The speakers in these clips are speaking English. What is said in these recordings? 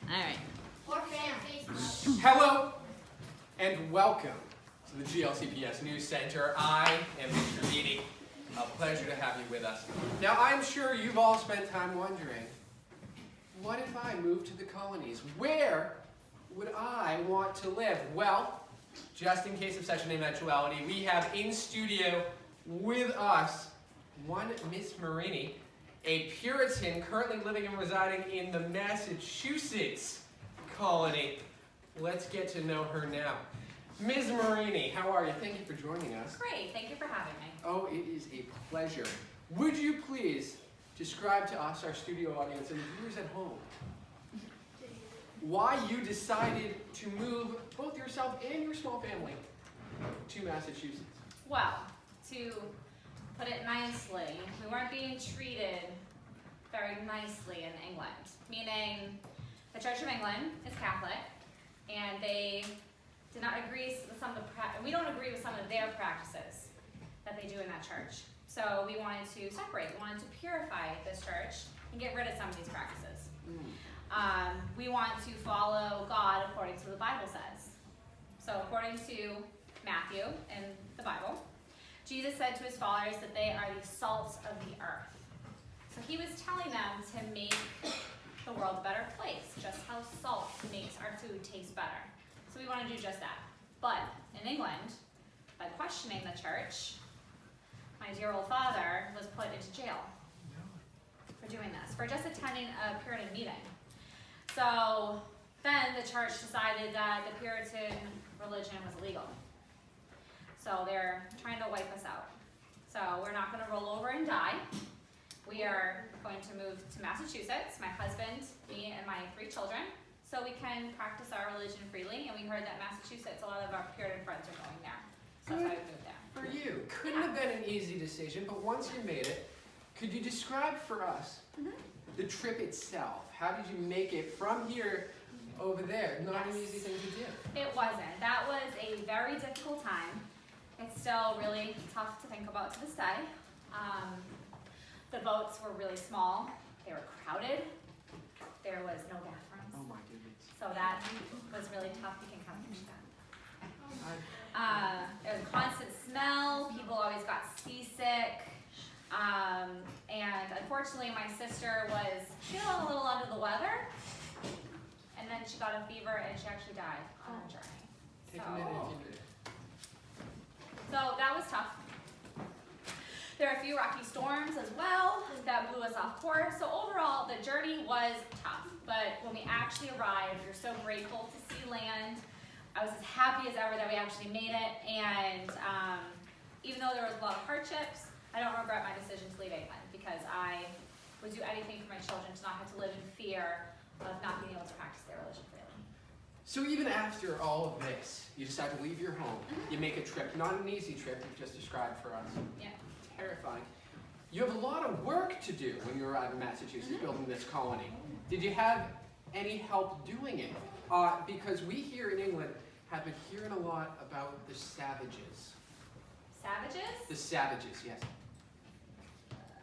All right. Or fan. Hello and welcome to the GLCPS News Center. I am Mr. Beatty. A pleasure to have you with us. Now, I'm sure you've all spent time wondering, what if I moved to the colonies? Where would I want to live? Well, just in case of such an eventuality, we have in studio with us one Miss Marini, a Puritan currently living and residing in the Massachusetts colony. Let's get to know her now. Ms. Marini, how are you? Thank you for joining us. Great. Thank you for having me. Oh, it is a pleasure. Would you please describe to us, our studio audience, and the viewers at home, why you decided to move both yourself and your small family to Massachusetts? Well, to put it nicely, we weren't being treated very nicely in England. Meaning, the Church of England is Catholic, and they did not agree with some of we don't agree with some of their practices that they do in that church. So we wanted to separate. We wanted to purify this church and get rid of some of these practices. We want to follow God according to what the Bible says. So according to Matthew in the Bible, Jesus said to his followers that they are the salt of the earth. So he was telling them to make the world a better place, just how salt makes our food taste better. So we want to do just that. But in England, by questioning the church, my dear old father was put into jail for doing this, for just attending a Puritan meeting. So then the church decided that the Puritan religion was illegal. So they're trying to wipe us out. So we're not going to roll over and die. We are going to move to Massachusetts, my husband, me, and my 3 children, so we can practice our religion freely. And we heard that Massachusetts, a lot of our Puritan friends are going there. So that's why we moved there. For you. Couldn't have been an easy decision, but once you made it, could you describe for us the trip itself? How did you make it from here over there? Not an easy thing to do. It wasn't. That was a very difficult time. It's still really tough to think about to this day. The boats were really small. They were crowded. There was no bathrooms. Oh my goodness. So that was really tough. You can kind of picture that. There was a constant smell. People always got seasick. And unfortunately, my sister was feeling a little under the weather. And then she got a fever and she actually died on her journey. Take a minute if you did. So that was tough. There were a few rocky storms as well that blew us off course. So overall, the journey was tough. But when we actually arrived, we were so grateful to see land. I was as happy as ever that we actually made it. And even though there was a lot of hardships, I don't regret my decision to leave England because I would do anything for my children to not have to live in fear of not being able to practice their religion freely. So even after all of this, you decide to leave your home. You make a trip, not an easy trip you just described for us. Yeah. Terrifying. You have a lot of work to do when you arrive in Massachusetts building this colony. Did you have any help doing it? Because we here in England have been hearing a lot about the savages. Savages? The savages, yes.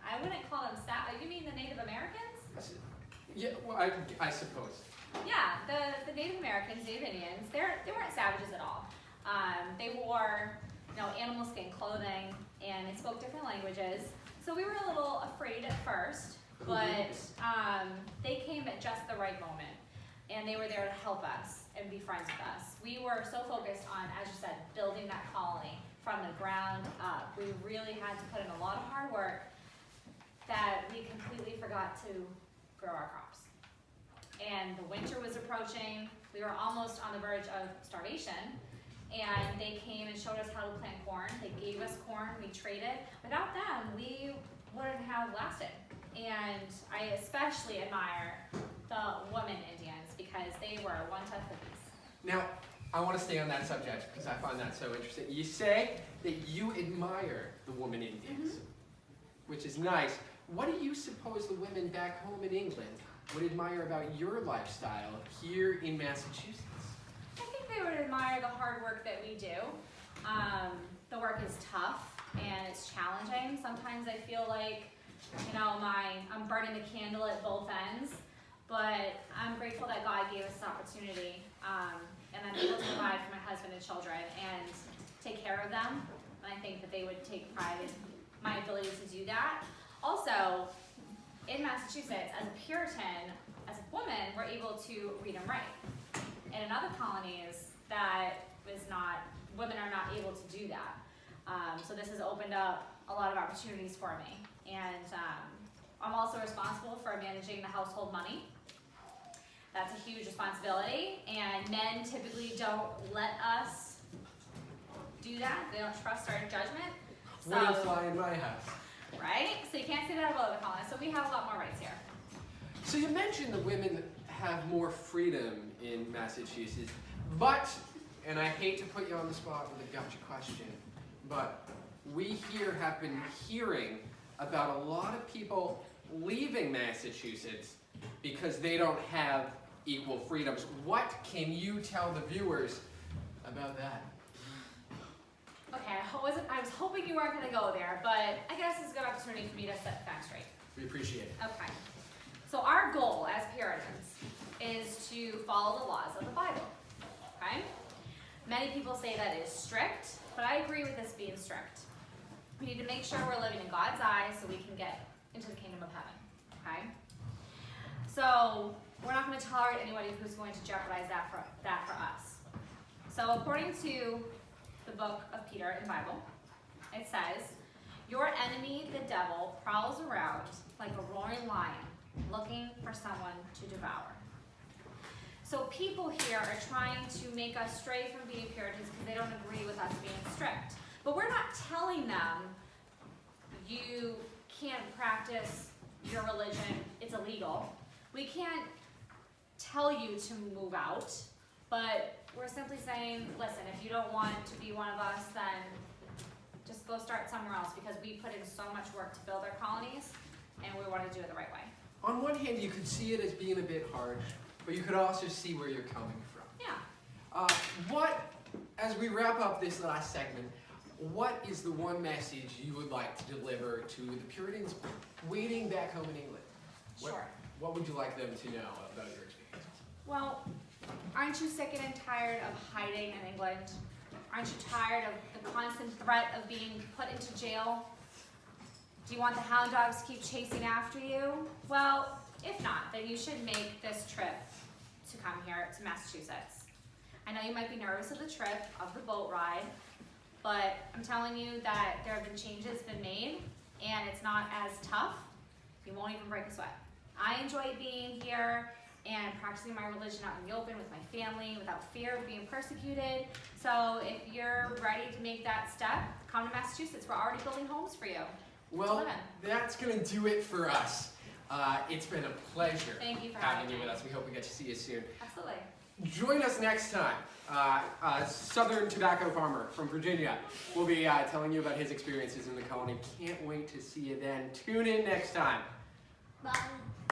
I wouldn't call them you mean the Native Americans? Yeah, well, I suppose. Yeah, the Native Americans, Native Indians, they weren't savages at all. They wore animal skin clothing, and they spoke different languages. So we were a little afraid at first, but they came at just the right moment, and they were there to help us and be friends with us. We were so focused on, as you said, building that colony from the ground up. We really had to put in a lot of hard work that we completely forgot to grow our crops. And the winter was approaching. We were almost on the verge of starvation. And they came and showed us how to plant corn. They gave us corn, we traded. Without them, we wouldn't have lasted. And I especially admire the women Indians because they were one tough cookies. Now, I want to stay on that subject because I find that so interesting. You say that you admire the women Indians, which is nice. What do you suppose the women back home in England would admire about your lifestyle here in Massachusetts? I think they would admire the hard work that we do. The work is tough and it's challenging. Sometimes I feel like, I'm burning the candle at both ends. but I'm grateful that God gave us this opportunity, and I'm able to provide for my husband and children and take care of them, and I think that they would take pride in my ability to do that. Also, in Massachusetts, as a Puritan, as a woman, we're able to read and write. And in other colonies, women are not able to do that. So this has opened up a lot of opportunities for me. And I'm also responsible for managing the household money. That's a huge responsibility, and men typically don't let us do that. They don't trust our judgment. Wouldn't fly in my house. Right? So you can't say that about other colonies. So we have a lot more rights here. So you mentioned the women have more freedom in Massachusetts, but, and I hate to put you on the spot with a gotcha question, but we here have been hearing about a lot of people leaving Massachusetts because they don't have equal freedoms. What can you tell the viewers about that? Okay, I was hoping you weren't going to go there, but I guess it's a good opportunity for me to set the facts straight. We appreciate it. Okay. So our goal as Puritans is to follow the laws of the Bible. Okay? Many people say that is strict, but I agree with this being strict. We need to make sure we're living in God's eyes so we can get into the kingdom of heaven. Okay? So we're not going to tolerate anybody who's going to jeopardize that for us. So according to the book of Peter in the Bible, it says, "Your enemy, the devil, prowls around like a roaring lion, looking for someone to devour." So people here are trying to make us stray from being Puritans because they don't agree with us being strict. But we're not telling them, you can't practice your religion, it's illegal. We can't tell you to move out, but we're simply saying, listen, if you don't want to be one of us, then just go start somewhere else, because we put in so much work to build our colonies, and we want to do it the right way. On one hand, you could see it as being a bit harsh, but you could also see where you're coming from. Yeah. As we wrap up this last segment, what is the one message you would like to deliver to the Puritans waiting back home in England? Sure. What would you like them to know about your experiences? Well, aren't you sick and tired of hiding in England? Aren't you tired of the constant threat of being put into jail? Do you want the hound dogs to keep chasing after you? Well, if not, then you should make this trip to come here to Massachusetts. I know you might be nervous of the trip, of the boat ride, but I'm telling you that there have been changes been made, and it's not as tough. You won't even break a sweat. I enjoy being here and practicing my religion out in the open with my family without fear of being persecuted. So if you're ready to make that step, come to Massachusetts. We're already building homes for you. Well, that's going to do it for us. It's been a pleasure having you with us. We hope we get to see you soon. Absolutely. Join us next time. A Southern tobacco farmer from Virginia will be telling you about his experiences in the colony. Can't wait to see you then. Tune in next time. Bye.